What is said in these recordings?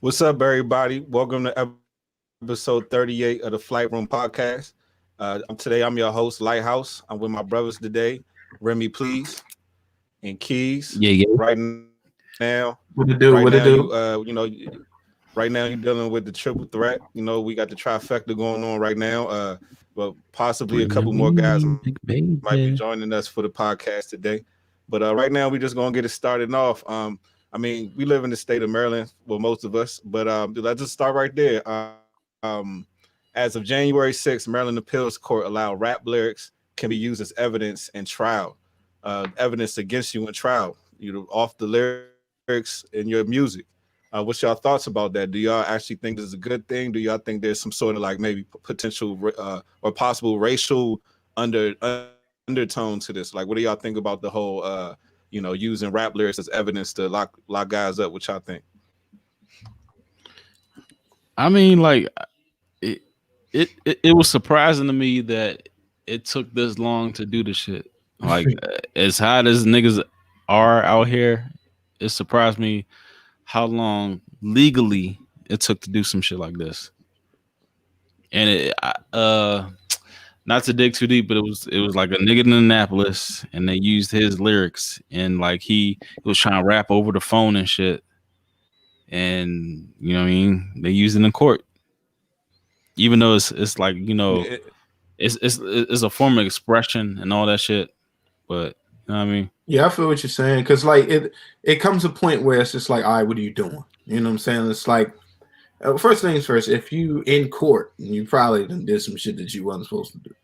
What's up, everybody? Welcome to episode 38 of the Flight Room Podcast. Today, I'm your host, Lighthouse. I'm with my brothers today, Remy, please, and Keys. Yeah. Right now, What to do? right now you're dealing with the triple threat. You know, we got the trifecta going on right now. But possibly a couple more guys might be joining us for the podcast today. But right now, we're just gonna get it started off. I mean, we live in the state of Maryland, well, most of us, but let's just start right there. As of January 6th, Maryland Appeals Court allowed rap lyrics can be used as evidence in trial, evidence against you in trial, off the lyrics in your music. What's y'all thoughts about that? Do y'all actually think this is a good thing? Do y'all think there's some sort of like maybe potential or possible racial undertone to this? Like, what do y'all think about the whole using rap lyrics as evidence to lock guys up? What y'all think? I mean, like, it was surprising to me that it took this long to do the shit. Like, as hot as niggas are out here, it surprised me how long legally it took to do some shit like this. And not to dig too deep, but it was like a nigga in Annapolis, and they used his lyrics, and like he was trying to rap over the phone and shit, and you know what I mean, they used it in court, even though it's like, it's a form of expression and all that shit, but you know what I mean. Yeah, I feel what you're saying, because like it comes a point where it's just like, all right, what are you doing? You know what I'm saying? It's like, first things first, if you in court, you probably did some shit that you wasn't supposed to do.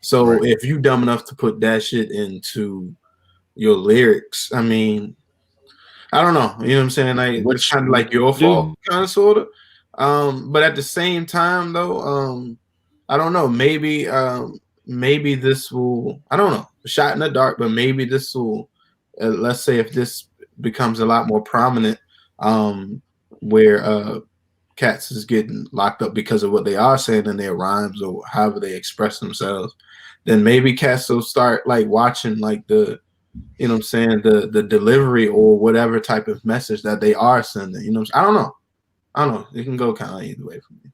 So right. If you dumb enough to put that shit into your lyrics, I mean, I don't know. You know what I'm saying? Like, it's kind of like your fault, kind of, sort of. But at the same time, though, I don't know. Maybe this will, I don't know, shot in the dark, but maybe this will, let's say if this becomes a lot more prominent, where cats is getting locked up because of what they are saying in their rhymes or however they express themselves, then maybe cats will start like watching like the, you know what I'm saying, the delivery or whatever type of message that they are sending. You know what I'm saying? I don't know. It can go kind of either way for me.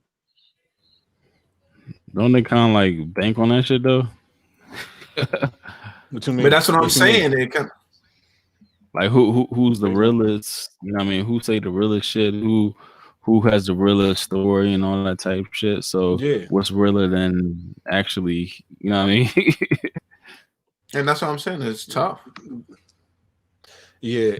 Don't they kind of like bank on that shit though? What you mean? But that's what I'm saying. They kind of like who's the realest? You know what I mean? Who say the realest shit? Who has the realest story and all that type of shit? So yeah. What's realer than actually, you know what I mean? And that's what I'm saying. It's tough. Yeah.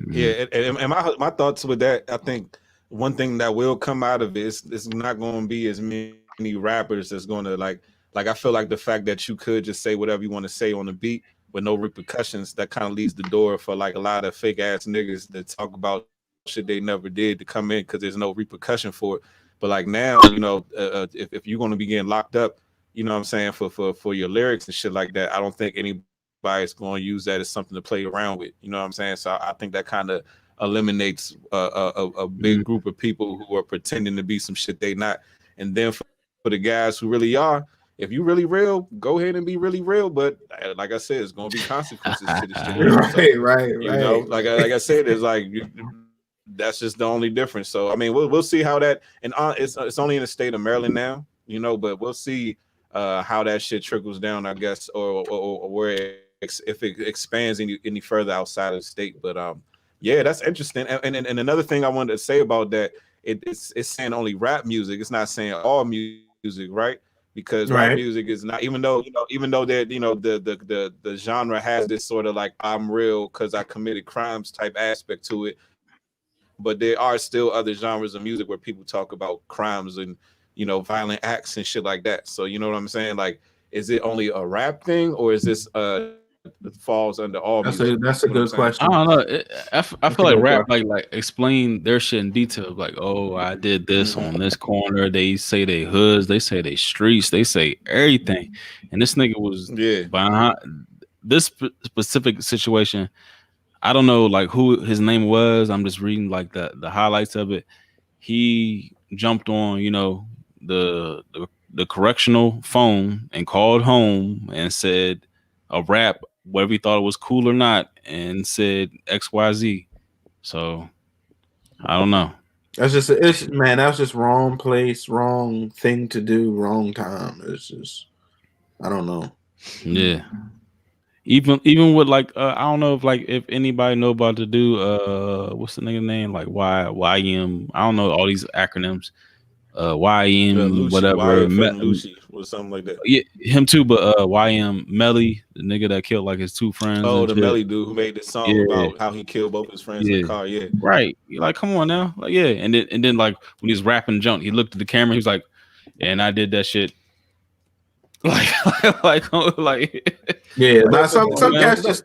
And my thoughts with that, I think one thing that will come out of it is not going to be as many rappers that's going to like I feel like the fact that you could just say whatever you want to say on the beat with no repercussions, that kind of leaves the door for like a lot of fake ass niggas that talk about shit they never did to come in because there's no repercussion for it. But like now, if you're going to be getting locked up, you know what I'm saying, for your lyrics and shit like that, I don't think anybody's going to use that as something to play around with. You know what I'm saying? So I think that kind of eliminates a big group of people who are pretending to be some shit they not. And then for the guys who really are, if you really real, go ahead and be really real. But like I said, it's going to be consequences to this shit. Right. You know, like I said, it's like that's just the only difference. So I mean, we'll see how that, and it's only in the state of Maryland now, but we'll see how that shit trickles down, I guess, or where if it expands any further outside of the state. But yeah, that's interesting. And another thing I wanted to say about that, it's saying only rap music. It's not saying all music, right? Because rap music is not, even though that the genre has this sort of like I'm real because I committed crimes type aspect to it. But there are still other genres of music where people talk about crimes and violent acts and shit like that. So you know what I'm saying? Like, is it only a rap thing, or is this falls under all music? That's a You know good what I'm I question. don't know. I That's feel a like good rap question. like explain their shit in detail. Like, oh, I did this Mhm. on this corner. They say they hoods. They say they streets. They say everything. And this nigga was saying? Yeah. behind this specific situation. I don't know like who his name was. I'm just reading like the highlights of it. He jumped on, the correctional phone and called home and said a rap, whether he thought it was cool or not, and said XYZ. So I don't know. That's just it's man. That was just wrong place, wrong thing to do, wrong time. It's just I don't know. Yeah. Even with like I don't know if anybody know about to do what's the nigga name like YM, I don't know all these acronyms, YM Lucci, whatever YFN Lucci, or something like that. yeah, him too, but YM Melly, the nigga that killed like his two friends Oh, and the shit. Melly dude who made this song Yeah, about how he killed both his friends in the yeah, car. Yeah. right. You're like, come on now, like yeah, and then like when he was rapping junk, he looked at the camera, he was like, and I did that shit, like like Yeah, But now no, but some come on, cats man. just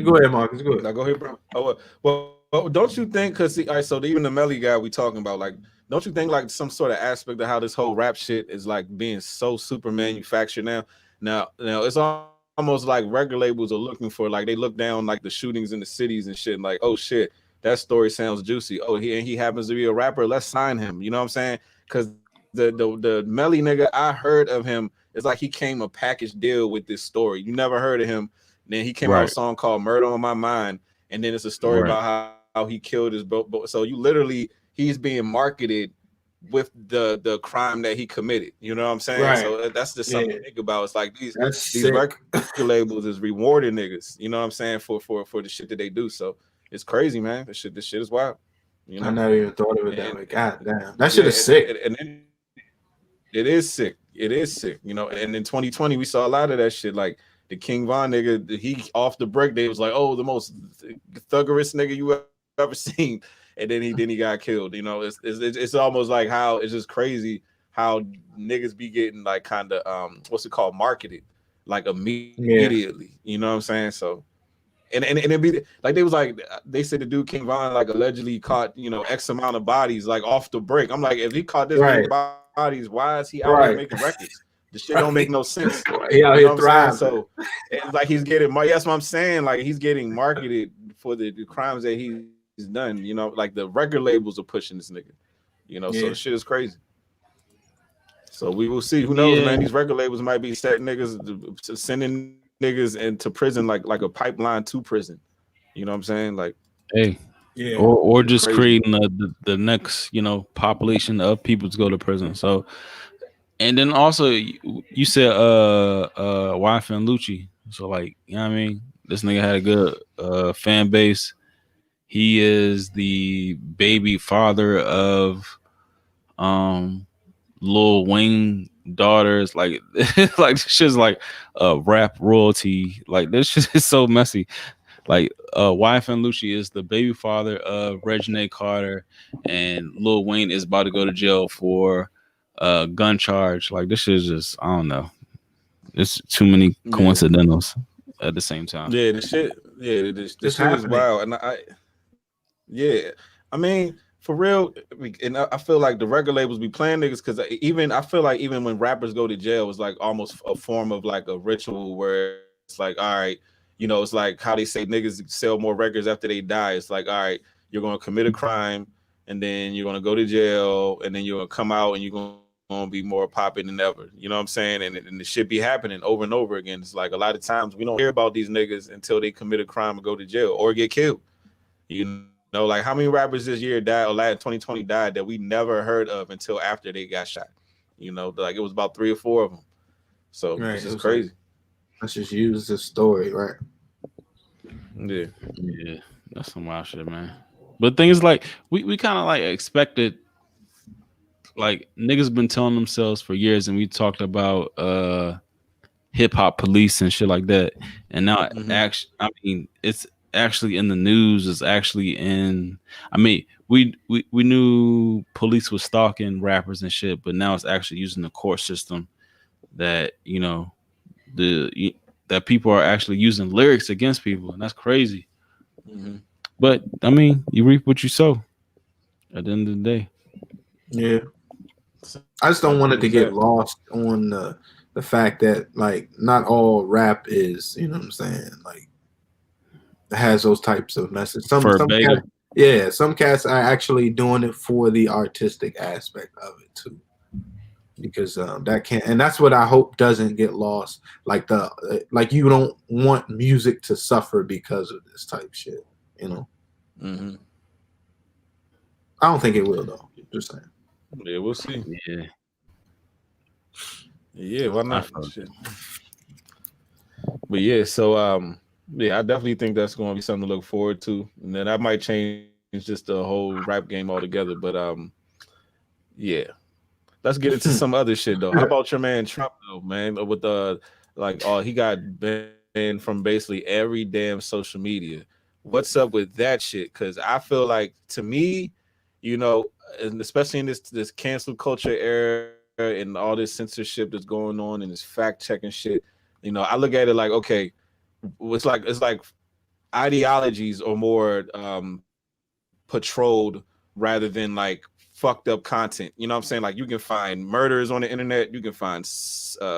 go ahead, Marcus. Go ahead. now go ahead, bro. Oh, well, don't you think? Because all right, so even the Melly guy we talking about, like, don't you think like some sort of aspect of how this whole rap shit is like being so super manufactured now? Now it's almost like record labels are looking for, like, they look down like the shootings in the cities and shit, and like, oh shit, that story sounds juicy. Oh, he happens to be a rapper. Let's sign him. You know what I'm saying? Because the Melly nigga, I heard of him. It's like he came a package deal with this story. You never heard of him. Then he came out with a Right, song called "Murder on My Mind," and then it's a story right, about how he killed his bro. So you literally, he's being marketed with the crime that he committed. You know what I'm saying? Right. So that's just Yeah, something to think about. It's like that's these sick. record labels is rewarding niggas. You know what I'm saying, for the shit that they do. So it's crazy, man. This shit is wild. You I know, never even thought of it that and way. God damn, that shit yeah, is sick. and then it is sick. It is sick. You know, and in 2020 we saw a lot of that shit. Like the King Von nigga, he off the break day was like, oh, the most thuggerest nigga you ever seen, and then he got killed. You know, it's almost like how it's just crazy how niggas be getting like kind of what's it called, marketed like Yeah. immediately. You know what I'm saying? So. And it be like they said the dude King Von like allegedly caught X amount of bodies like off the break. I'm like, if he caught this many Right. bodies, why is he out here Right. making records? The shit don't make no sense. He out You know here what I'm saying? thriving. So it's like he's getting that's what I'm saying. Like he's getting marketed for the crimes that he's done. You know, like the record labels are pushing this nigga. You know, so Yeah. the shit is crazy. So we will see. Who knows, yeah. man? These record labels might be setting niggas, sending niggas into prison like a pipeline to prison. You know what I'm saying? Like, Hey, Yeah. or just crazy. creating the next population of people to go to prison. So and then also you said wife and Lucci. So like, you know what I mean? This nigga had a good fan base. He is the baby father of um Lil Wayne daughters. Like like this shit's like rap royalty. Like this shit is so messy. Like wife and Lucci is the baby father of Reginae Carter, and Lil Wayne is about to go to jail for gun charge. Like this is just, I don't know. It's too many Yeah. coincidentals at the same time. Yeah, the shit. Yeah, this It's shit is happening. wild, and yeah, I mean, for real, and I feel like the record labels be playing niggas because I feel like even when rappers go to jail, it's like almost a form of like a ritual where it's like, all right, it's like how they say niggas sell more records after they die. It's like, all right, you're gonna commit a crime, and then you're gonna go to jail, and then you're gonna come out, and you're gonna be more popping than ever. You know what I'm saying? And the shit be happening over and over again. It's like a lot of times we don't hear about these niggas until they commit a crime and go to jail or get killed. You know, like how many rappers this year died or last 2020 died that we never heard of until after they got shot. Like it was about 3 or 4 of them. So Right. it's It just was like, crazy. let's just use this story, right? Yeah. Yeah, that's some wild shit, man. But things like we kind of like expected. Like niggas been telling themselves for years, and we talked about hip hop police and shit like that. And now, Mhm. actually, I mean, it's actually in the news. It's actually in. I mean, we knew police was stalking rappers and shit, but now it's actually using the court system that that people are actually using lyrics against people, and that's crazy. Mm-hmm. But I mean, you reap what you sow. At the end of the day, Yeah. I just don't want it to get lost on the fact that like not all rap is, you know what I'm saying, like has those types of messages. Some cats, yeah, some cats are actually doing it for the artistic aspect of it too. Because that can't, and that's what I hope doesn't get lost. Like you don't want music to suffer because of this type shit, you know. Mm-hmm. I don't think it will though. Just saying. Yeah, we'll see. yeah, Yeah, why not? Shit. But yeah, so yeah, I definitely think that's going to be something to look forward to, and then that might change just the whole rap game altogether. But yeah, let's get into some other shit though. How about your man Trump though, man? With the he got banned from basically every damn social media. What's up with that shit? Because I feel like, to me, and especially in this cancel culture era and all this censorship that's going on and this fact checking shit, I look at it like, okay, it's like ideologies are more patrolled rather than like fucked up content. You know what I'm saying? Like, you can find murders on the internet, you can find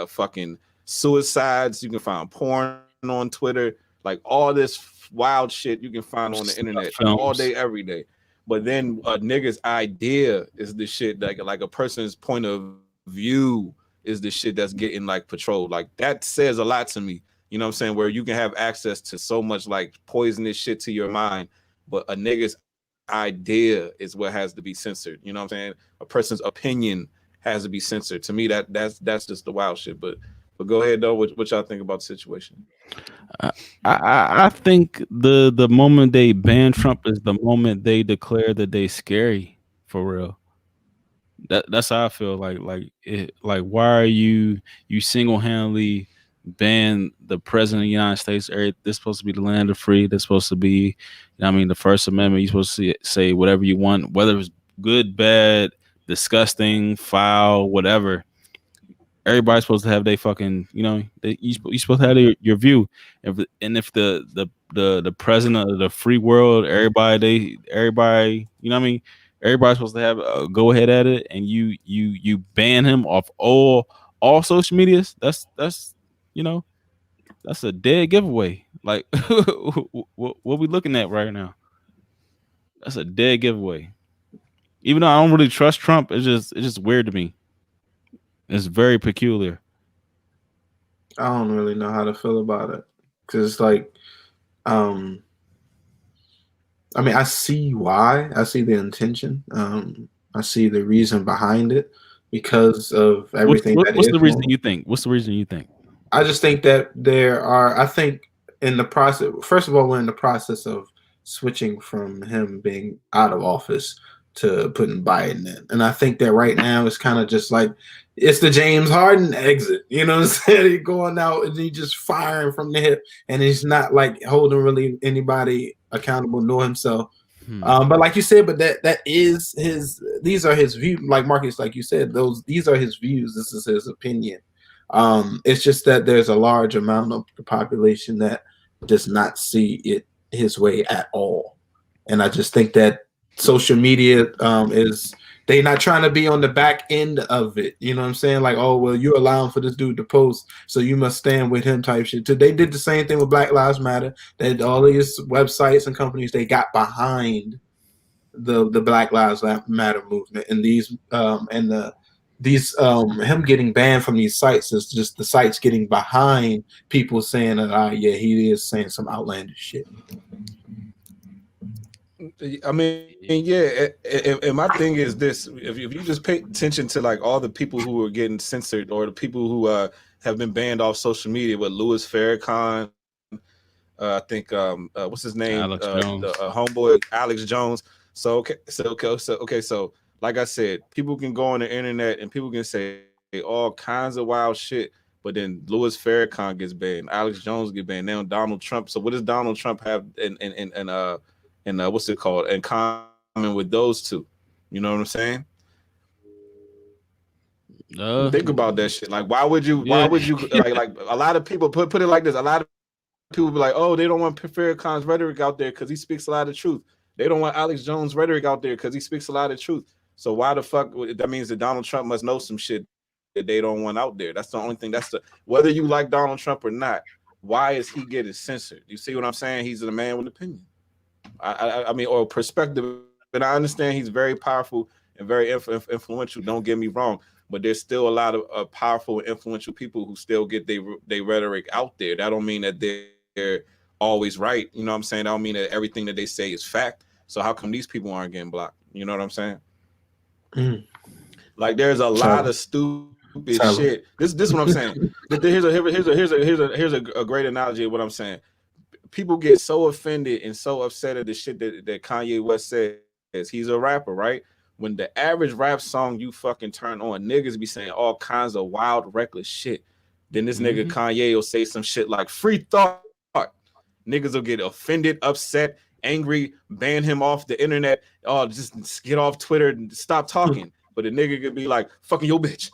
fucking suicides, you can find porn on Twitter, like all this wild shit you can find on the internet all day, every day. But then a nigga's idea is the shit that, like a person's point of view is the shit that's getting like patrolled. Like, that says a lot to me. You know what I'm saying? Where you can have access to so much like poisonous shit to your mind, but a nigga's idea is what has to be censored. You know what I'm saying? A person's opinion has to be censored. To me, that's just the wild shit. But go ahead though. What y'all think about the situation? I think the moment they ban Trump is the moment they declare that they scary for real. That's how I feel. Like why are you single handedly ban the president of the United States? This supposed to be the land of free. This supposed to be, I mean, the First Amendment. You're supposed to say whatever you want, whether it's good, bad, disgusting, foul, whatever. Everybody's supposed to have their fucking, you're supposed to have your view. If the president of the free world, everybody, you know what I mean? Everybody's supposed to have a go ahead at it, and you ban him off all social medias. That's that's a dead giveaway. Like, what we looking at right now? That's a dead giveaway. Even though I don't really trust Trump, it's just weird to me. It's very peculiar. I don't really know how to feel about it, because it's like, I mean, I see why. I see the intention. I see the reason behind it, because of everything. What's the reason you think? What's the reason you think? I just think that I think in the process, first of all, we're in the process of switching from him being out of office to putting Biden in. And I think that right now it's kind of just like, it's the James Harden exit. You know what I'm saying? He's going out and he's just firing from the hip, and he's not like holding really anybody accountable nor himself. But like you said, but that is these are his views. Like Marcus, like you said, these are his views. This is his opinion. It's just that there's a large amount of the population that does not see it his way at all. And I just think that social media they're not trying to be on the back end of it. You know what I'm saying? Like, oh, well, you're allowing for this dude to post, so you must stand with him type shit. They did the same thing with Black Lives Matter. That all these websites and companies, they got behind the Black Lives Matter movement, and him getting banned from these sites is just the sites getting behind people saying that, yeah, he is saying some outlandish shit. I mean, yeah, and my thing is this: if you just pay attention to like all the people who are getting censored, or the people who have been banned off social media, with Louis Farrakhan, I think what's his name, Alex Jones, the homeboy Alex Jones. So like I said, people can go on the internet and people can say all kinds of wild shit, But then Louis Farrakhan gets banned, Alex Jones get banned. Now Donald Trump. So what does Donald Trump have in what's it called in common with those two? You know what I'm saying? Think about that shit. Like, why would you like a lot of people put it like this? A lot of people be like, oh, they don't want Farrakhan's rhetoric out there because he speaks a lot of truth. They don't want Alex Jones' rhetoric out there because he speaks a lot of truth. So why the fuck? That means that Donald Trump must know some shit that they don't want out there. That's the only thing. Whether you like Donald Trump or not, why is he getting censored? You see what I'm saying? He's a man with opinion. I mean, or perspective. And I understand he's very powerful and very influential. Don't get me wrong. But there's still a lot of powerful and influential people who still get their rhetoric out there. That don't mean that they're always right. You know what I'm saying? That don't mean that everything that they say is fact. So how come these people aren't getting blocked? You know what I'm saying? Like there's a lot of stupid shit. This is what I'm saying. Here's a great analogy of what I'm saying. People get so offended and so upset at the shit that Kanye West says. He's a rapper, right? When the average rap song you fucking turn on, niggas be saying all kinds of wild, reckless shit. Then this nigga Kanye will say some shit like free thought. Niggas will get offended, upset, angry, ban him off the internet. Oh, just get off Twitter and stop talking. But the nigga could be like, fucking your bitch.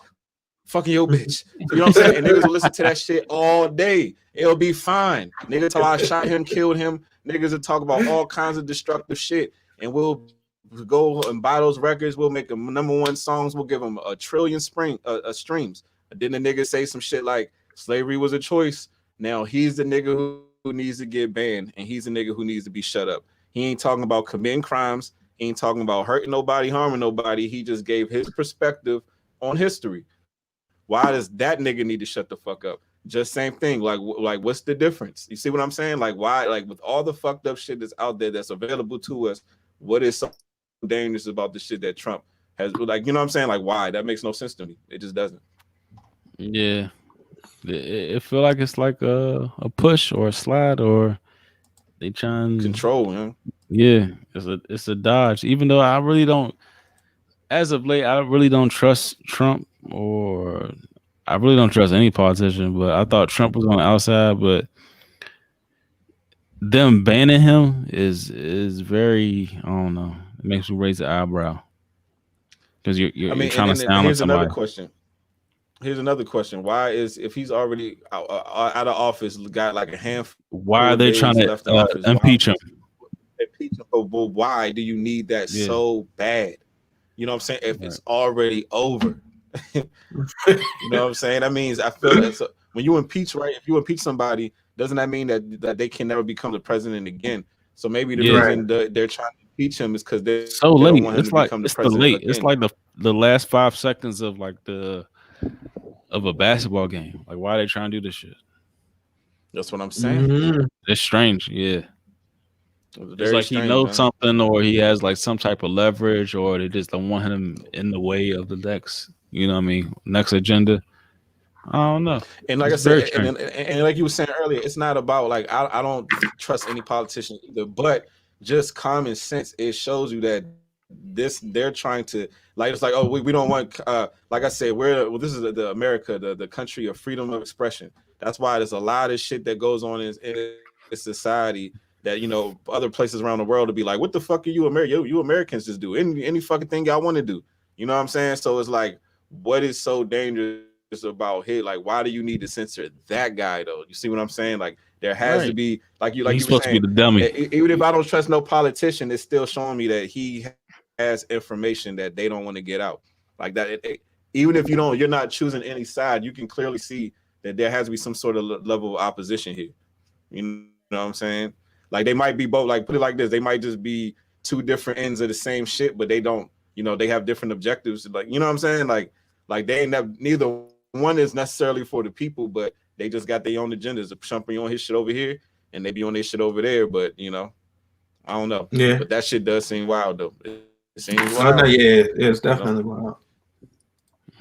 Fucking your bitch. You know what I'm saying? And niggas will listen to that shit all day. It'll be fine. Niggas talk I shot him, killed him. Niggas will talk about all kinds of destructive shit. And we'll go and buy those records. We'll make them #1 songs. We'll give them a trillion streams. Then the nigga say some shit like slavery was a choice. Now he's the nigga who needs to get banned, and he's the nigga who needs to be shut up. He ain't talking about committing crimes. He ain't talking about hurting nobody, harming nobody. He just gave his perspective on history. Why does that nigga need to shut the fuck up? Just same thing. Like what's the difference? You see what I'm saying? Like why? Like with all the fucked up shit that's out there that's available to us, what is so dangerous about the shit that Trump has? Like, you know what I'm saying? Like why? That makes no sense to me. It just doesn't. Yeah, it feel like it's like a push or a slide, or they trying control, man. Yeah, it's a dodge. Even though I really don't, as of late, I really don't trust Trump, or I really don't trust any politician. But I thought Trump was on the outside, but them banning him is very, I don't know. It makes me raise the eyebrow because you're trying to sound like somebody. Here's another question. Why is, if he's already out of office, got like a handful? Why are they trying to impeach him? Impeach him, but why do you need that so bad? You know what I'm saying? If it's already over, you know what I'm saying? That means I feel that when you impeach, right? If you impeach somebody, doesn't that mean that they can never become the president again? So maybe the reason they're trying to impeach him is because they're so late. Don't want him to become the president again. It's like the last 5 seconds of like of a basketball game. Like, why are they trying to do this shit? That's what I'm saying. It's strange. Yeah. It's like strange, he knows something, or he has like some type of leverage, or they just don't want him in the way of the next, you know what I mean, next agenda. I don't know. And like I said, and like you were saying earlier, it's not about like I don't trust any politician either, but just common sense. It shows you that they're trying to, like, it's like, oh, we don't want like I said, this is the America, the country of freedom of expression. That's why there's a lot of shit that goes on in society that, you know, other places around the world to be like, what the fuck are you you Americans just do any fucking thing y'all want to do. You know what I'm saying? So it's like, what is so dangerous about him? Like, why do you need to censor that guy though? You see what I'm saying? Like, there has to be, like you he's supposed to be the dummy. Even if I don't trust no politician, it's still showing me that he has information that they don't want to get out. Like that, even if you're not choosing any side, you can clearly see that there has to be some sort of level of opposition here. You know what I'm saying? Like, they might be both, like, put it like this, they might just be two different ends of the same shit, but they don't, you know, they have different objectives. Like, you know what I'm saying? Like they ain't have, neither one is necessarily for the people, but they just got their own agendas. Trump be on his shit over here, and they be on their shit over there. But, you know, I don't know. Yeah. But that shit does seem wild, though. It seems wild. No, yeah, it's definitely wild.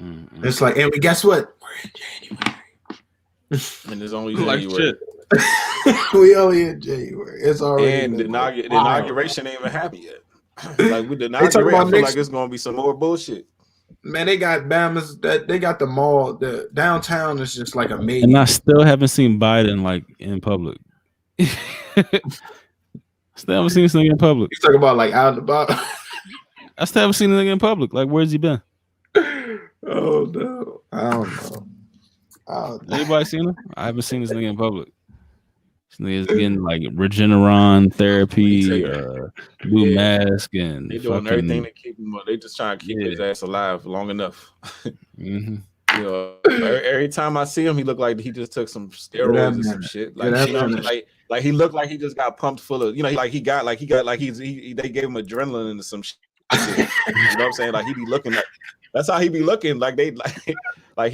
Mm-hmm. It's like, and guess what? We're in January. And there's only January. We only in January. It's already. And the inauguration ain't even happened yet. Like, with the inauguration, I feel like it's gonna be some more bullshit. Man, they got Bama's. That they got the mall. The downtown is just like amazing. And I still haven't seen Biden like in public. Still haven't seen this nigga in public. You talk about like out and about. I still haven't seen the nigga in public. Like, where's he been? Oh no, I don't know. Anybody seen him? I haven't seen this nigga in public. This nigga's getting like Regeneron therapy, blue mask, and they doing everything to keep him. They just trying to keep his ass alive long enough. Mm-hmm. You know, every time I see him, he look like he just took some steroids or some shit. Like, you know, like he looked like he just got pumped full of, you know, they gave him adrenaline and some shit. You know what I'm saying? Like he be looking like that's how he be looking. Like he,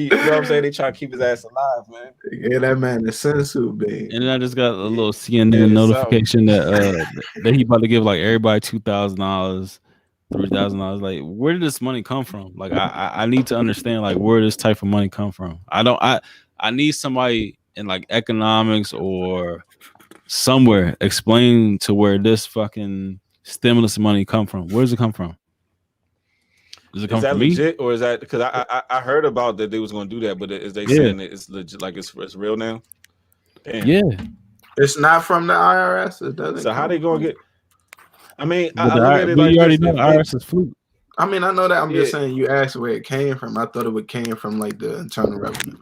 you know what I'm saying? They try to keep his ass alive, man. Yeah, that man the sensu babe. And then I just got a little CNN notification that he about to give like everybody $2,000, $3,000. Like, where did this money come from? Like, I need to understand like where this type of money come from. I need somebody in like economics or somewhere explain to where this fucking stimulus money come from. Where does it come from? Does it come from me? Legit, or is that because I heard about that they was going to do that, but is they saying it's legit, like it's real now? Damn. Yeah, it's not from the IRS. It doesn't. So how they going to get? I mean, you already know the IRS is flute. I mean, I know that. I'm just saying. You asked where it came from. I thought it came from like the Internal Revenue.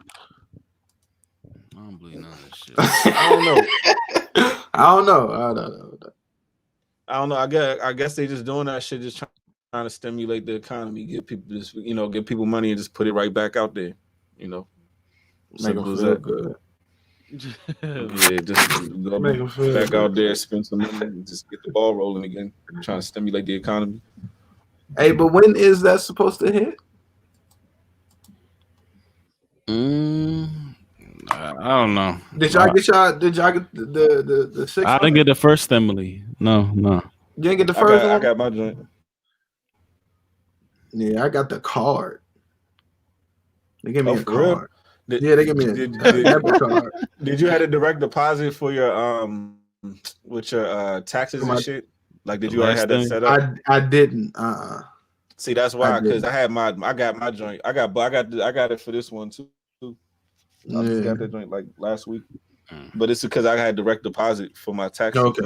I don't believe none of this shit. I don't know. I don't know. I guess they just doing that shit, just trying to stimulate the economy, give people this, you know, give people money and just put it right back out there, you know. Make them feel good. Yeah, just go back out there, spend some money, and just get the ball rolling again. Trying to stimulate the economy. Hey, but when is that supposed to hit? I don't know. Did y'all get the 6? I didn't get the first stimuli. No. You didn't get the first one? I got my joint. Yeah, I got the card. They gave me a card. They gave me a card. Did you have a direct deposit for your with your taxes and shit? Like, did you already have that set up? I didn't. See, that's why, because I got my joint. I got it for this one too. I just got that joint like last week, but it's because I had direct deposit for my tax. Okay,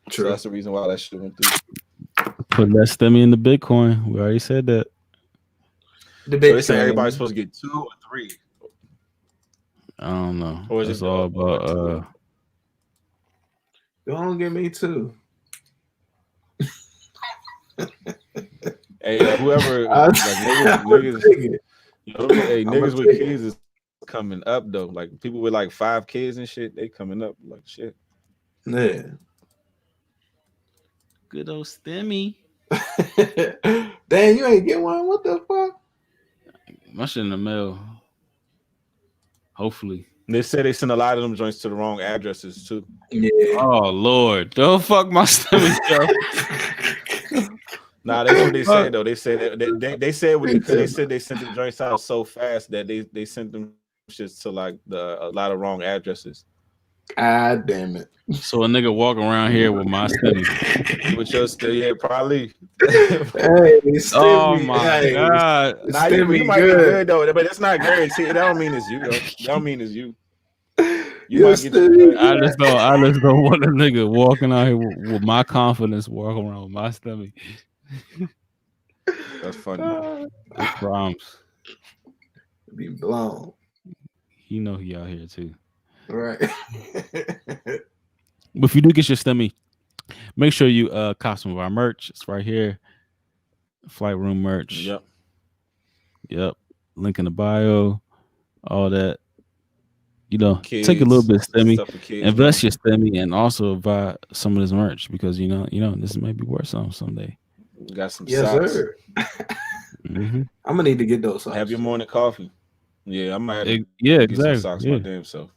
true. So that's the reason why that shit went through. Put that stimmy in the Bitcoin. We already said that. So they say everybody's supposed to get 2 or 3. I don't know. Or is it's it all about Don't give me 2. Hey, whoever like, niggas with kids is coming up though. Like people with like 5 kids and shit, they coming up like shit. Yeah. Good old stimmy. Damn, you ain't get one. What the fuck? My shit in the mail. Hopefully. They said they sent a lot of them joints to the wrong addresses too. Yeah. Oh Lord, don't fuck my stomach, yo. Nah, that's what they said though. They said they said they said they sent the joints out so fast that they sent them shits to like a lot of wrong addresses. Ah, damn it. So a nigga walk around here with my stimmy. With your yeah, probably. Hey, oh my god. Nah, you might be good though, but it's not guaranteed. That don't mean it's you though. That don't mean it's you. You might get I just don't want a nigga walking out here with my confidence walking around with my stomach. That's funny. I promise. Be blown. You know he out here too. Right. But if you do get your stimmy, make sure you cop some of our merch. It's right here. Flight Room merch. Yep. Link in the bio. All that. You know, kids, take a little bit of stimmy, kids, invest your stimmy, and also buy some of this merch because you know this might be worth something someday. Got some yes, socks. Sir. Mm-hmm. I'm gonna need to get those socks. Have your morning coffee. Yeah, I might. Exactly. Some socks my damn self.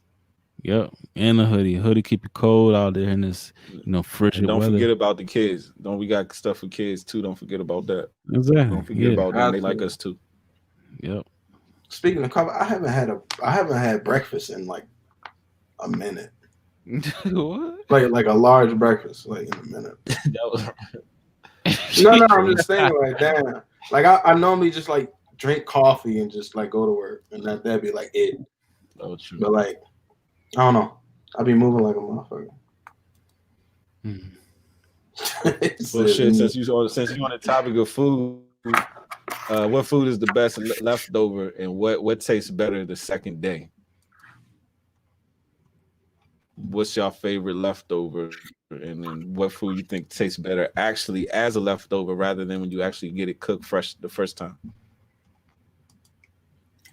Yep, and a hoodie. Hoodie keep you cold out there in this, frigid weather. Don't forget about the kids. We got stuff for kids too. Don't forget about that. Exactly. Don't forget about them. They like us too. Yep. Speaking of coffee, I haven't had breakfast in like a minute. What? Like a large breakfast, like in a minute. That was No, I'm just saying, like, damn. Like I normally just like drink coffee and just like go to work, and that'd be like it. Oh, true. But like, I don't know. I'll be moving like a motherfucker. Well, shit. Since you're on the topic of food, what food is the best leftover, and what tastes better the second day? What's your favorite leftover, and then what food you think tastes better actually as a leftover rather than when you actually get it cooked fresh the first time?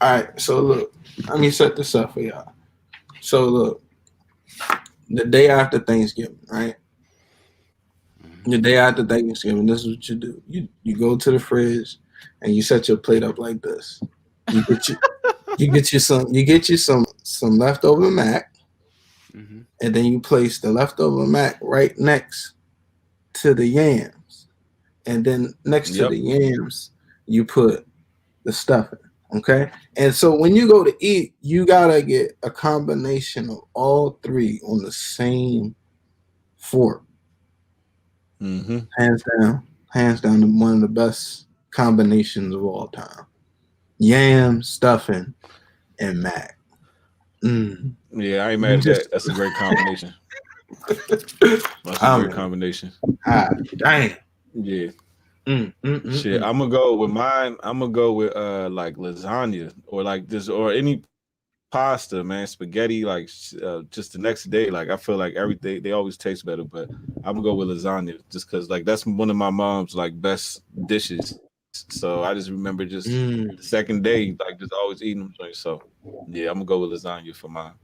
All right, so look, let me set this up for y'all. So look, the day after Thanksgiving, right? The day after Thanksgiving, this is what you do. You go to the fridge and you set your plate up like this. You get you some leftover mac, and then you place the leftover mac right next to the yams, and then next to the yams you put the stuffing. Okay, and so when you go to eat, you gotta get a combination of all three on the same fork. Hands down, one of the best combinations of all time. Yam, stuffing, and mac. Yeah, I ain't mad at that. That's a great combination. That's a great combination. Dang. Yeah. Shit, I'm gonna go with mine. I'm gonna go with like lasagna or like this or any pasta, man, spaghetti. Like just the next day, like I feel like everything they always taste better. But I'm gonna go with lasagna just because like that's one of my mom's like best dishes. So I just remember just the second day, like just always eating them. So yeah, I'm gonna go with lasagna for mine.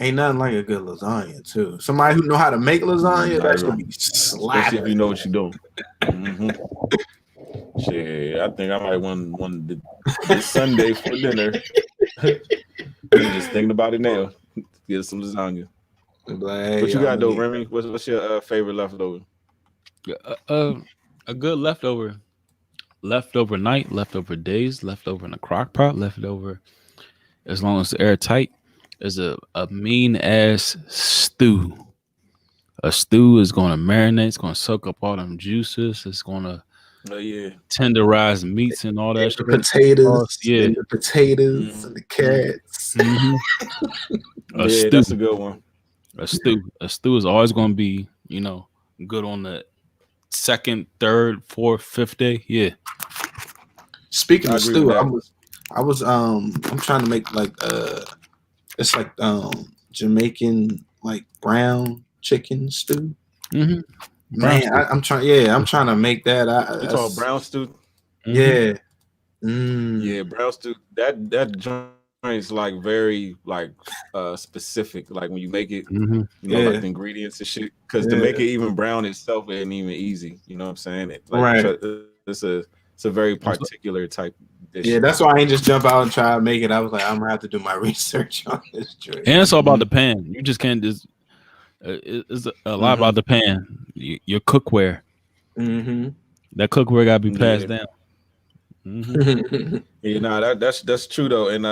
Ain't nothing like a good lasagna too. Somebody who know how to make lasagna, that's gonna be slapping. Especially if you know what you're doing. Shit, I think I might want this Sunday for dinner. I'm just thinking about it now. Get some lasagna. What you got though, Remy? What's your favorite leftover? A good leftover night, leftover days, leftover in a crock pot, leftover as long as it's airtight, is a mean ass stew. A stew is going to marinate. It's going to soak up all them juices. It's going to tenderize meats and all that shit. Potatoes, and the potatoes and the carrots. Stew. That's a good one. A stew is always going to be, good on the second, third, fourth, fifth day. Yeah. Speaking of stew, I'm trying to make like it's like Jamaican like brown chicken stew. Man, I'm trying to make that. It's called brown stew. Yeah. Yeah, brown stew. That joint is like very like specific. Like when you make it, like the ingredients and shit. Because to make it even brown itself ain't even easy. You know what I'm saying? It's a very particular type dish. Yeah, that's why I ain't just jump out and try to make it. I was like, I'm gonna have to do my research on this drink. And it's all about the pan. You just can't just. It's a lot about the pan. Your cookware. That cookware gotta be passed down. That's true though, and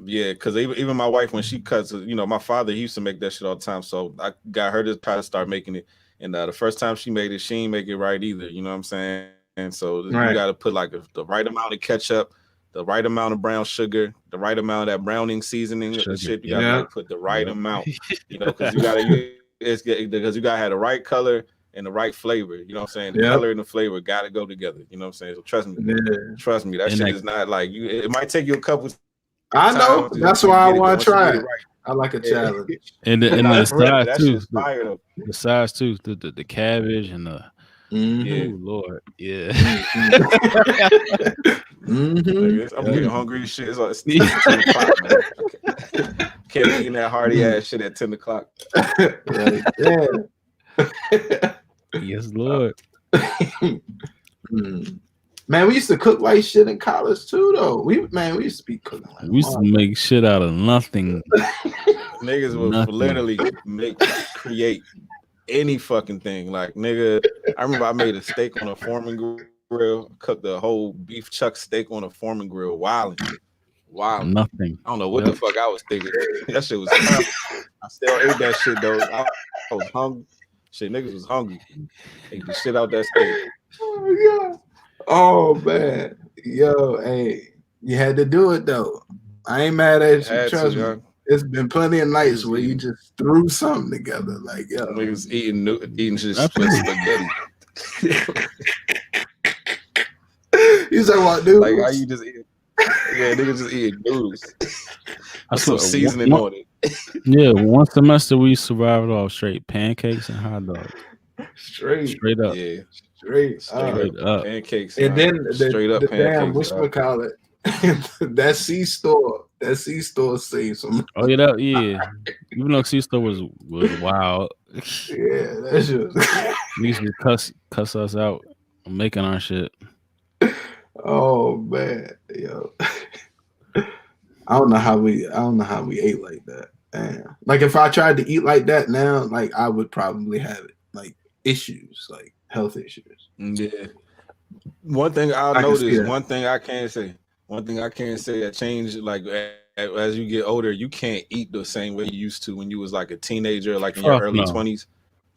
because even my wife when she cuts, my father he used to make that shit all the time, so I got her to try to start making it, and the first time she made it, she ain't make it right either. You know what I'm saying? And so you got to put like the right amount of ketchup, the right amount of brown sugar, the right amount of that browning seasoning and shit. You got to like put the right amount, because you got to have the right color and the right flavor. You know what I'm saying? The color and the flavor got to go together. You know what I'm saying? So trust me, that shit is not like you. It might take you a couple. I know. That's why I want to try it. Right. I like a challenge. And the size too. The size too. The cabbage and the. Oh Lord, yeah. I'm getting hungry as shit. It's 10 o'clock, man. Can't be eating that hearty ass shit at 10 o'clock. Yes, Lord. Man, we used to cook like shit in college too, though. We used to be cooking like we used to make shit out of nothing. Niggas would literally create any fucking thing. Like, nigga, I remember I made a steak on a Foreman grill, cooked the whole beef chuck steak on a Foreman grill. Wild. Nothing. I don't know what the fuck I was thinking. That shit was tough. I still ate that shit though. I was hungry. Shit, niggas was hungry. Ate the shit out that steak. Oh man, yo, hey, you had to do it though. I ain't mad at you. Had to, Trust me. young. It's been plenty of nights Niggas where you eating, just threw something together. Like, yo, niggas eating just Absolutely. spaghetti. you talking about Like how noodles? you just eat? Yeah, niggas just eating noodles I with some swear, seasoning on it. yeah, one semester we survived off straight pancakes and hot dogs. Straight, Straight up. Yeah, straight up. Straight up. pancakes, And young. then Straight up the damn pancakes. whatchamacallit, that C store saved some. Oh yeah. Even though C-Store was wild. Yeah, that shit was. Niggas would cuss us out on making our shit. Oh man, yo. I don't know how we ate like that. Damn. Like if I tried to eat like that now, like I would probably have like issues, like health issues. Yeah. One thing I'll notice, one thing I can't say that changed like as you get older, you can't eat the same way you used to when you was like a teenager, like in your early 20s.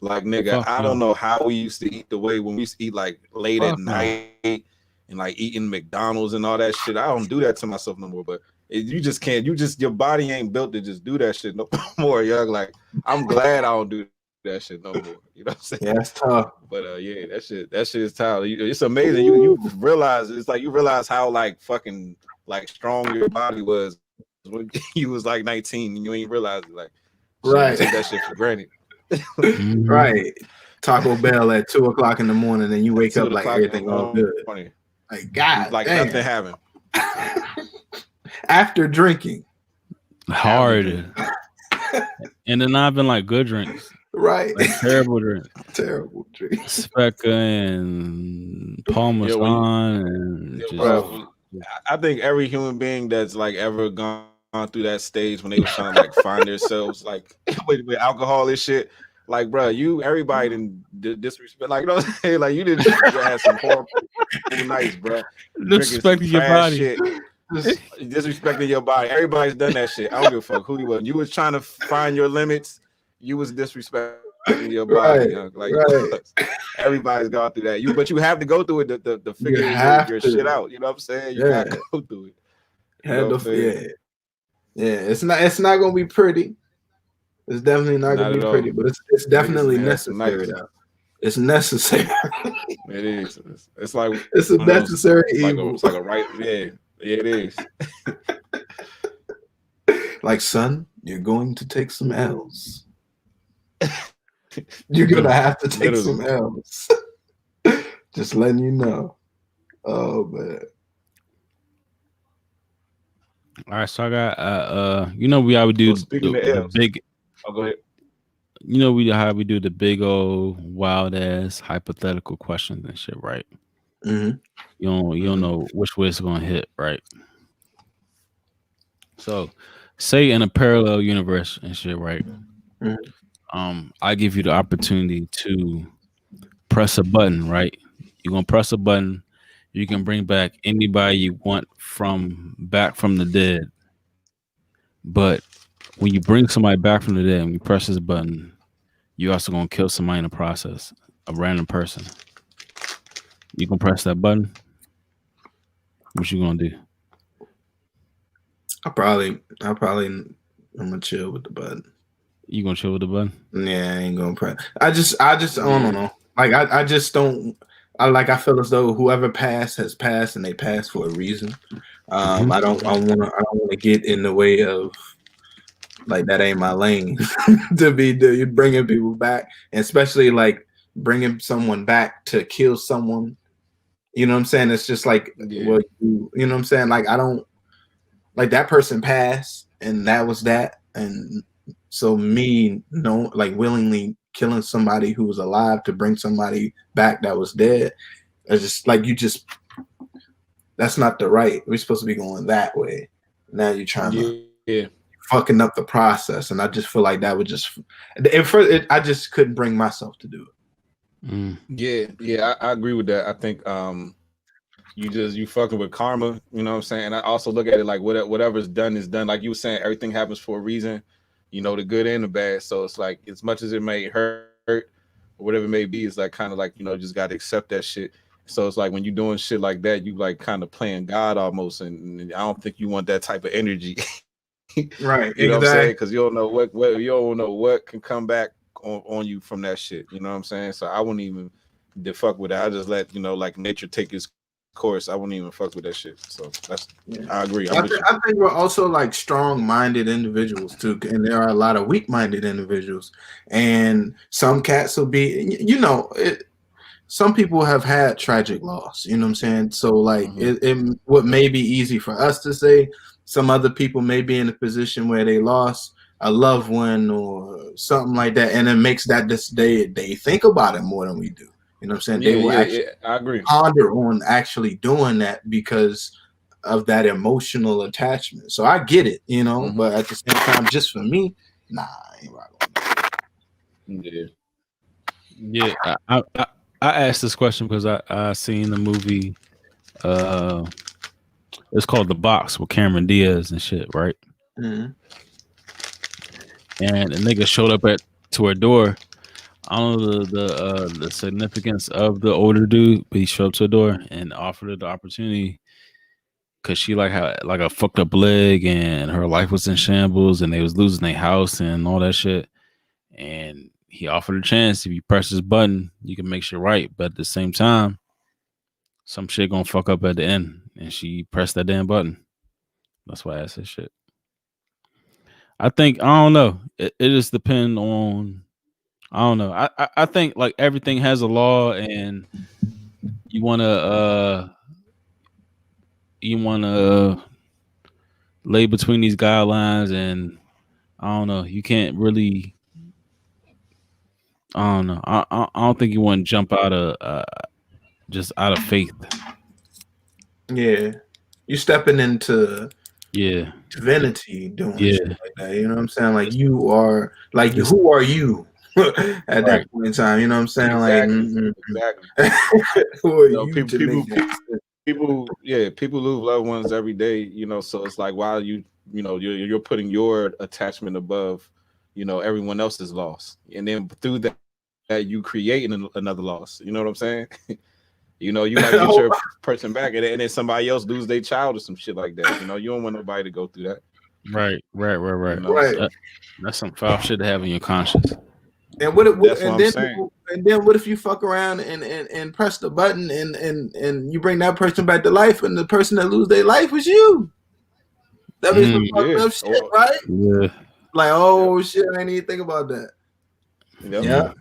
Like nigga, I don't know how we used to eat the way when we used to eat like late at night and like eating McDonald's and all that shit. I don't do that to myself no more, but you just can't. Your body ain't built to just do that shit no more, young. Like I'm glad I don't do that shit no more. You know what I'm saying? Yeah, that's tough. But yeah, that shit is tough. It's amazing. You realize it's like you realize how like fucking like strong your body was when you was like 19 and you ain't realize it. Like right, you take that shit for granted. Right. Taco Bell at 2:00 in the morning, and you wake up like everything all good. Like God, like damn. nothing happened. After drinking, hard, and then I've been like good drinks, right? Like terrible drinks, terrible drinks. Specca and Parmesan, and just. I think every human being that's like ever gone through that stage when they was trying to like find themselves like with alcohol and shit. Like, bro, everybody didn't disrespect. Like, you know what I'm saying? Like, you didn't have some horrible nights, bro. Disrespecting your body. Shit. Disrespecting your body. Everybody's done that shit. I don't give a fuck who you was. You was trying to find your limits. You was disrespecting your body. Like, everybody's gone through that. But you have to go through it to figure your shit out. You know what I'm saying? You gotta go through it. It's not gonna be pretty. It's definitely not gonna be pretty, but it's definitely necessary. It's necessary. It is. It's like it's a necessary evil. It's like a right. Yeah, it is. Like, son, you're going to take some L's. You're gonna have to take some L's. Just letting you know. Oh man. All right, so I got we how we do the big. Oh, go ahead. You know how we do the big old wild ass hypothetical questions and shit, right? Mm-hmm. You don't know which way it's gonna hit, right? So, say in a parallel universe and shit, right? Mm-hmm. I give you the opportunity to press a button, right? You're gonna press a button. You can bring back anybody you want back from the dead. But when you bring somebody back from the dead, when you press this button, you're also gonna kill somebody in the process, a random person. You can press that button. What you gonna do? I'm gonna chill with the button. You gonna chill with the button? Yeah, I ain't gonna press. I don't know. Like I just don't. I feel as though whoever passed has passed, and they passed for a reason. I don't want to get in the way of, like, that ain't my lane to be bringing people back, and especially like bringing someone back to kill someone. You know what I'm saying? It's just like, well, you know what I'm saying? Like, I don't like that person passed, and that was that, and so me willingly killing somebody who was alive to bring somebody back that was dead. It's just like that's not the right. We're supposed to be going that way. Now you're trying to fucking up the process, and I just feel like that would just. I just couldn't bring myself to do it. Yeah, I agree with that. I think you fucking with karma. You know what I'm saying? And I also look at it like whatever's done is done. Like you were saying, everything happens for a reason. You know, the good and the bad. So it's like, as much as it may hurt or whatever it may be, it's like kind of like, just got to accept that shit. So it's like when you're doing shit like that, you like kind of playing God almost, and I don't think you want that type of energy. Right. You know what I'm saying? Exactly. Because you don't know what you don't know what can come back on you from that shit. You know what I'm saying? So I wouldn't even fuck with that. I just let like nature take its course. I wouldn't even fuck with that shit. So that's I agree. I think we're also like strong-minded individuals too, and there are a lot of weak-minded individuals. And some cats will be, some people have had tragic loss. You know what I'm saying? So like, it what may be easy for us to say, some other people may be in a position where they lost a loved one or something like that, and it makes that they think about it more than we do. You know what I'm saying? They will actually I agree. ponder on actually doing that because of that emotional attachment. So I get it, but at the same time, just for me, nah, I ain't rocking with that. Yeah. I asked this question because I seen the movie. It's called The Box with Cameron Diaz and shit, right? Mm-hmm. And a nigga showed up to her door. I don't know the significance of the older dude, but he showed up to the door and offered her the opportunity because she had like a fucked up leg and her life was in shambles and they was losing their house and all that shit. And he offered a chance. If you press this button, you can make shit right. But at the same time, some shit gonna fuck up at the end. And she pressed that damn button. That's why I asked that shit. I think I don't know. It just depends on. I don't know. I think like everything has a law, and you wanna lay between these guidelines, and I don't know. You can't really. I don't know. I don't think you want to jump out of just out of faith. Yeah, you stepping into divinity doing shit like that. You know what I'm saying? Like you are like who are you at that point in time? You know what I'm saying? Exactly. Who are you to make that? People lose loved ones every day. So it's like while you're putting your attachment above everyone else's loss, and then through that you create another loss. You know what I'm saying? You might get your person back, and then somebody else lose their child or some shit like that. You don't want nobody to go through that. Right. Right. That's some foul shit to have in your conscience. And then what if you fuck around and press the button and you bring that person back to life, and the person that lose their life was you? That means some fucked up shit, right? Yeah. Like, oh shit, I didn't even think about that. Yep. Yeah.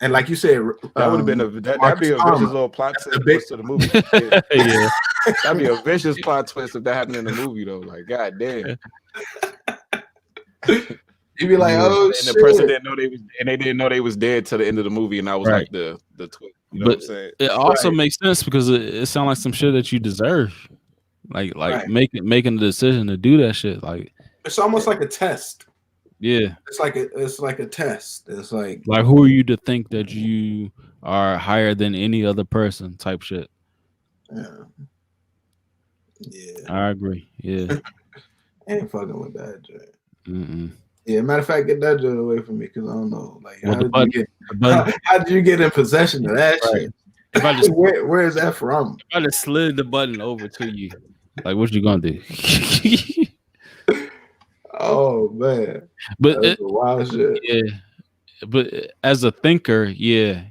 And like you said, that would have been that'd be a vicious little plot twist to the movie. Yeah. That'd be a vicious plot twist if that happened in the movie though. Like, god damn. You'd be like, oh shit. And the person didn't know they didn't know they was dead till the end of the movie, and that was like the twist. You know what I'm saying? It also makes sense because it sounds like some shit that you deserve. Like making the decision to do that shit. Like it's almost like a test. Yeah. It's like a test. It's like who are you to think that you are higher than any other person type shit. Yeah. I agree. Yeah. I ain't fucking with that, Jay. Yeah, matter of fact, get that joint away from me because I don't know. Like, how did you get in possession of that shit? If I just where is that from? If I just slid the button over to you, like, what you gonna do? Oh man, but that's wild shit. Yeah, but as a thinker, you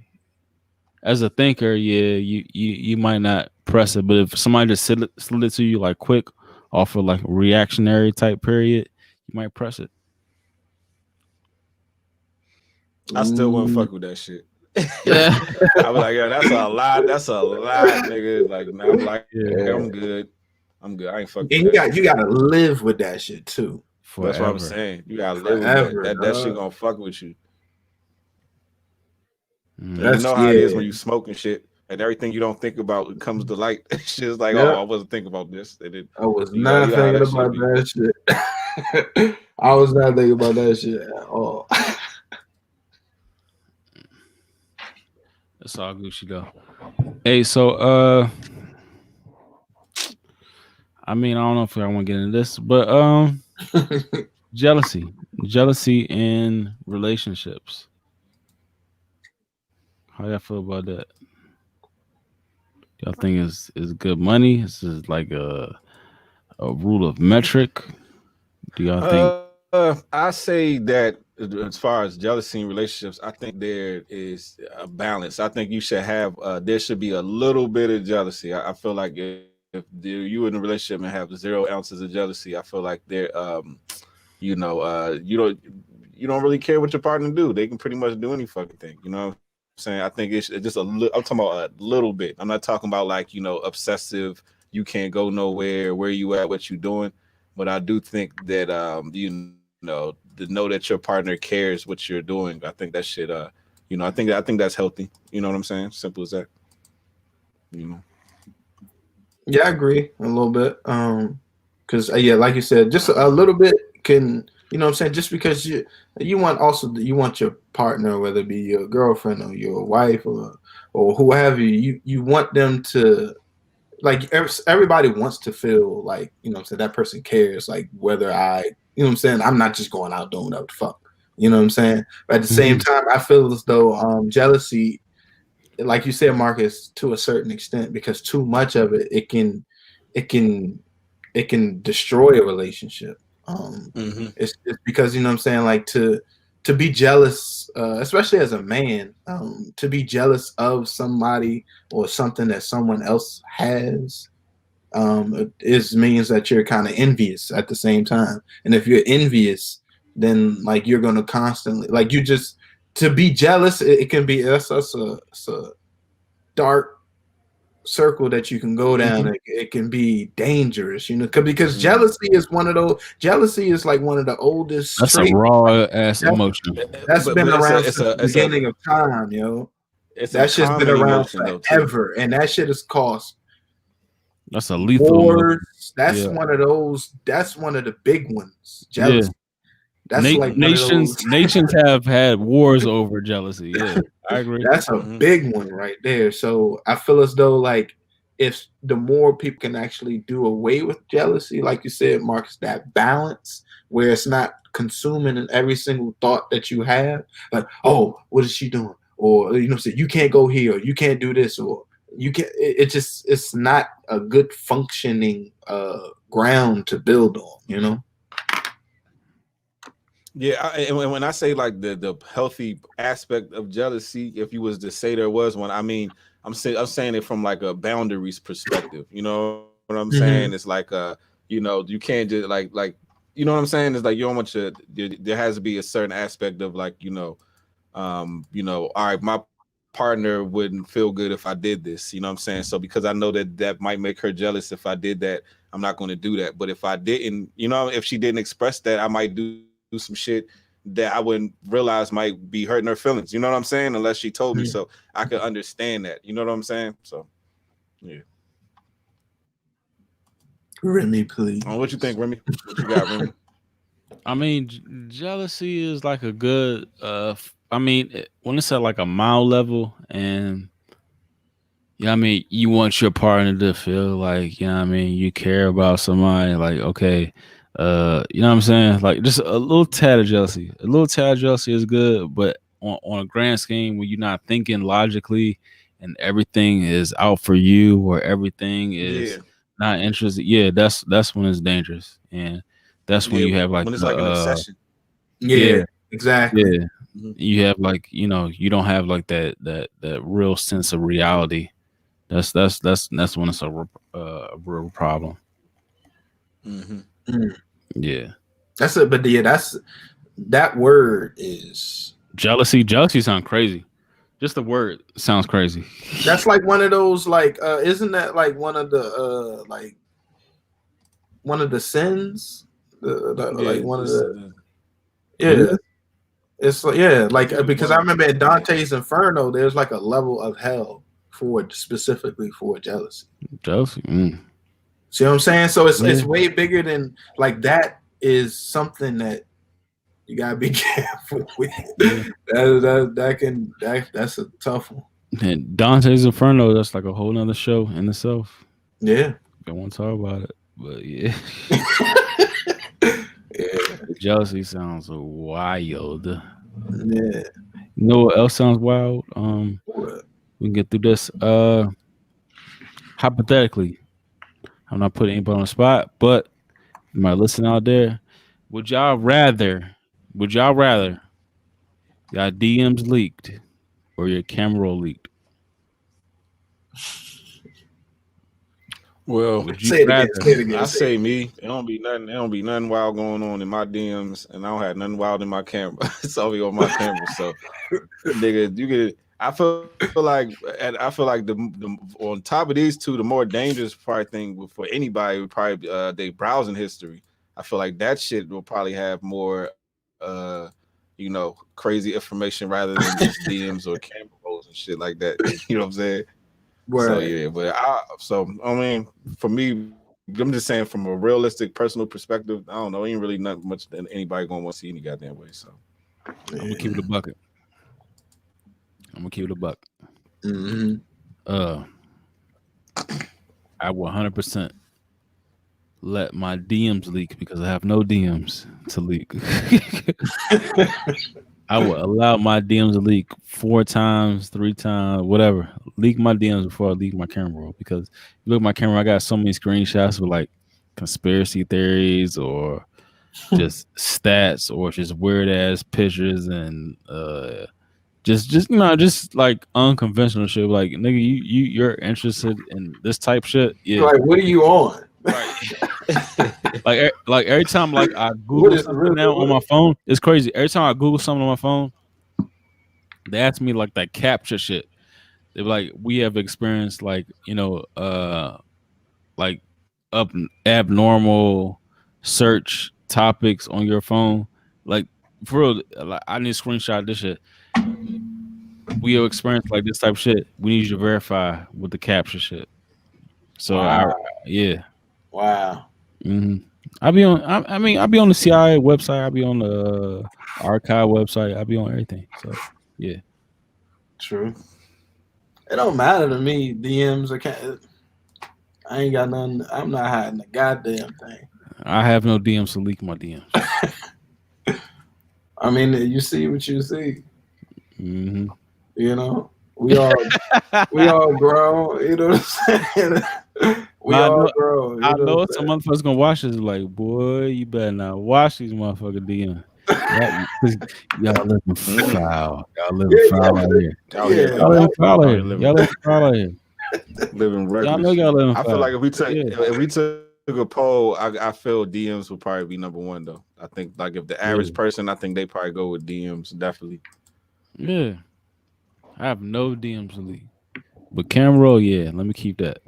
might not press it. But if somebody just slid it to you like quick, off of like a reactionary type period, you might press it. I still wouldn't fuck with that shit. Yeah. I was like, yeah, that's a lot. That's a lot, nigga. Like, I'm like, I'm good. I ain't fucking. And you gotta live with that shit too. Forever. That's what I'm saying. You gotta live with that shit gonna fuck with you. You know how it is when you smoking shit and everything you don't think about comes to light. Shit's like, oh, I wasn't thinking about this. I was not thinking about that shit. I was not thinking about that shit at all. That's all Gucci though. Hey, so I mean, I don't know if I want to get into this, but jealousy in relationships. How y'all feel about that? Y'all think is good money? This is like a rule of metric. Do y'all think? I say that as far as jealousy in relationships, I think there is a balance. I think you should have there should be a little bit of jealousy. I feel like if you in a relationship and have 0 ounces of jealousy, I feel like they're you don't really care what your partner do. They can pretty much do any fucking thing. You know what I'm saying? I think it's just a little. I'm talking about a little bit. I'm not talking about like obsessive. You can't go nowhere. Where you at? What you doing? But I do think that to know that your partner cares what you're doing. I think that shit. I think that's healthy. You know what I'm saying? Simple as that. You know. Yeah, I agree a little bit. Because yeah, like you said, just a little bit can, you know what I'm saying? Just because you want your partner, whether it be your girlfriend or your wife or whoever, you want them to, like, everybody wants to feel like, you know what I'm saying, that person cares, like whether you know what I'm saying, I'm not just going out doing whatever the fuck. You know what I'm saying? But at the same time, I feel as though jealousy, like you said, Marcus, to a certain extent, because too much of it can destroy a relationship. It's because, you know what I'm saying, like to be jealous, especially as a man, to be jealous of somebody or something that someone else has, it means that you're kind of envious at the same time. And if you're envious, then like you're gonna constantly, like, you just, to be jealous, it can be, that's a dark circle that you can go down. It can be dangerous, because jealousy is like one of the oldest That's a traits raw ass emotion. that's been around since the beginning of time, yo. That shit's been around forever, and that shit has caused that's a lethal wars. emotion. That's one of those. That's one of the big ones. Jealousy. Yeah. That's like nations have had wars over jealousy. Yeah, I agree. That's a big one right there. So I feel as though, like, if the more people can actually do away with jealousy, like you said, Marcus, that balance where it's not consuming in every single thought that you have, like, oh, what is she doing? Or, say you can't go here, or you can't do this, or you can't. It's not a good functioning ground to build on. Yeah, and when I say like the healthy aspect of jealousy, if you was to say there was one, I mean, I'm saying it from like a boundaries perspective. You know what I'm saying? It's like you can't just like you know what I'm saying? It's like you don't want there has to be a certain aspect of like all right, my partner wouldn't feel good if I did this. You know what I'm saying? So because I know that might make her jealous if I did that, I'm not going to do that. But if I didn't, if she didn't express that, I might do some shit that I wouldn't realize might be hurting her feelings. You know what I'm saying? Unless she told me, so I could understand that. You know what I'm saying? So, yeah. Remy, please. What you think, Remy? What you got, Remy? I mean, jealousy is like a good. When it's at like a mild level, and you want your partner to feel like you care about somebody. Like, okay, you know what I'm saying? Like, just a little tad of jealousy. A little tad of jealousy is good, but on a grand scheme, when you're not thinking logically and everything is out for you or everything is not interested, that's when it's dangerous. And that's when you have like when it's like an obsession. Yeah, exactly. Yeah. You have like, you don't have like that real sense of reality. That's when it's a real problem. Yeah. That's it. But yeah, that word is jealousy. Jealousy sounds crazy. Just the word sounds crazy. That's like one of those, like, isn't that like one of the one of the sins? Like one of the It's like because I remember in Dante's Inferno, there's like a level of hell specifically for jealousy. Jealousy. See what I'm saying? So it's way bigger than like that. Is something that you gotta be careful with. That's a tough one. And Dante's Inferno, that's like a whole nother show in itself. Yeah, I won't talk about it, but yeah. Jealousy sounds wild. Yeah. You know what else sounds wild? We can get through this. hypothetically, I'm not putting anybody on the spot, but you might listen out there. Would y'all rather y'all DMs leaked or your camera roll leaked? Well, Would you Say it again. rather? Say it again. I say me. It don't be nothing wild going on in my DMs, and I don't have nothing wild in my camera. It's only on my camera. So, nigga, you get. I feel like the on top of these two, the more dangerous probably thing for anybody would probably their browsing history. I feel like that shit will probably have more, crazy information rather than just DMs or camera rolls and shit like that. You know what I'm saying? Right. So yeah, but I mean, for me, I'm just saying from a realistic, personal perspective, I don't know, ain't really not much that anybody gonna want to see any goddamn way. So I'm gonna keep it a bucket. Mm-hmm. I will 100% let my DMs leak because I have no DMs to leak. I will allow my DMs to leak 4 times, 3 times, whatever. Leak my DMs before I leak my camera roll, because you look at my camera, I got so many screenshots with like conspiracy theories or just stats or just weird ass pictures and just like unconventional shit. Like, nigga, you're interested in this type shit. Yeah. Like, what are you on? Right. like every time like I Google something now on my phone, it's crazy. Every time I Google something on my phone, they ask me like that capture shit. They're like, we have experienced like, like abnormal search topics on your phone. Like, for real, like, I need to screenshot this shit. We have experienced like this type of shit. We need you to verify with the capture shit. So Wow. Wow. Mm-hmm. I'll be on. I'll be on the CIA website. I'll be on the archive website. I'll be on everything. So yeah. True. It don't matter to me. DMs. I ain't got nothing. I'm not hiding a goddamn thing. I have no DMs to leak my DMs. I mean, you see what you see. Mm-hmm. You know, we all grow. You know what I'm saying? We all grow. I know some motherfuckers gonna watch this. Like, boy, you better not watch these motherfucking DMs. Y'all living foul. Y'all living foul out here. Y'all living foul out here. Y'all living foul out here. Living reckless. Y'all know y'all living foul. I feel like if we took a poll, I feel DMs would probably be number one though. I think like if the average person, I think they probably go with DMs definitely. Yeah, I have no DMs to leak, but camera roll, yeah, let me keep that.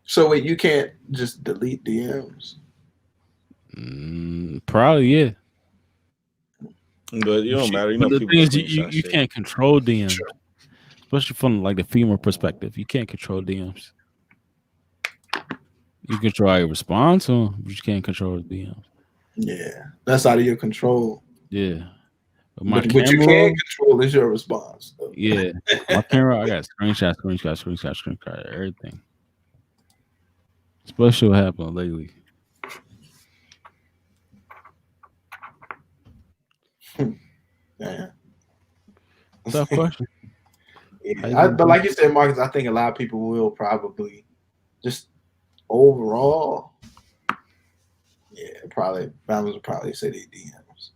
So wait, you can't just delete DMs? Probably, yeah. But it don't matter. But the thing is, you can't control DMs, especially from like the female perspective. You can't control DMs. You control how you respond to them, but you can't control the DMs. Yeah, that's out of your control. Yeah. But what you can control is your response. Though. Yeah. My camera, I got screenshot, everything. Especially what happened lately. Yeah. Tough question. Yeah, but like you said, Marcus, I think a lot of people will probably just overall, families would probably say they DMs.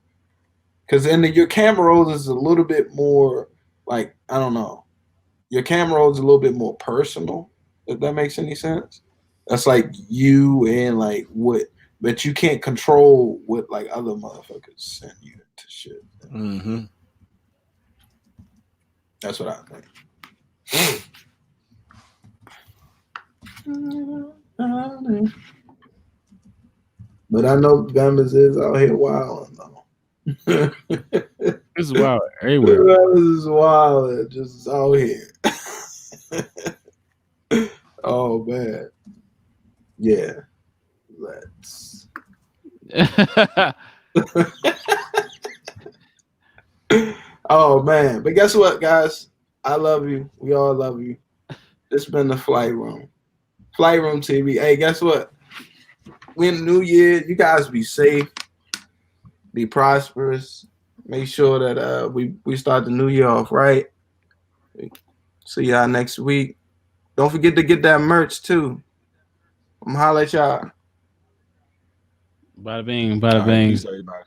Because then your camera rolls is a little bit more like, I don't know. Your camera rolls is a little bit more personal, if that makes any sense. That's like you and like what, but you can't control what like other motherfuckers send you to shit. Mm-hmm. That's what I think. But I know Bama's is out here wilding though. This is wild everywhere. Bama's is wild, just out here. Oh man. Yeah. Let's. Oh man. But guess what, guys? I love you. We all love you. It's been the Flight Room. Flight Room TV. Hey, guess what? We in the new year. You guys be safe. Be prosperous. Make sure that we start the new year off right. See y'all next week. Don't forget to get that merch too. I'm gonna holler at y'all. Bada bing, All bada right, bing. peace, everybody.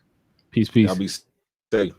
Peace, peace. Y'all be safe.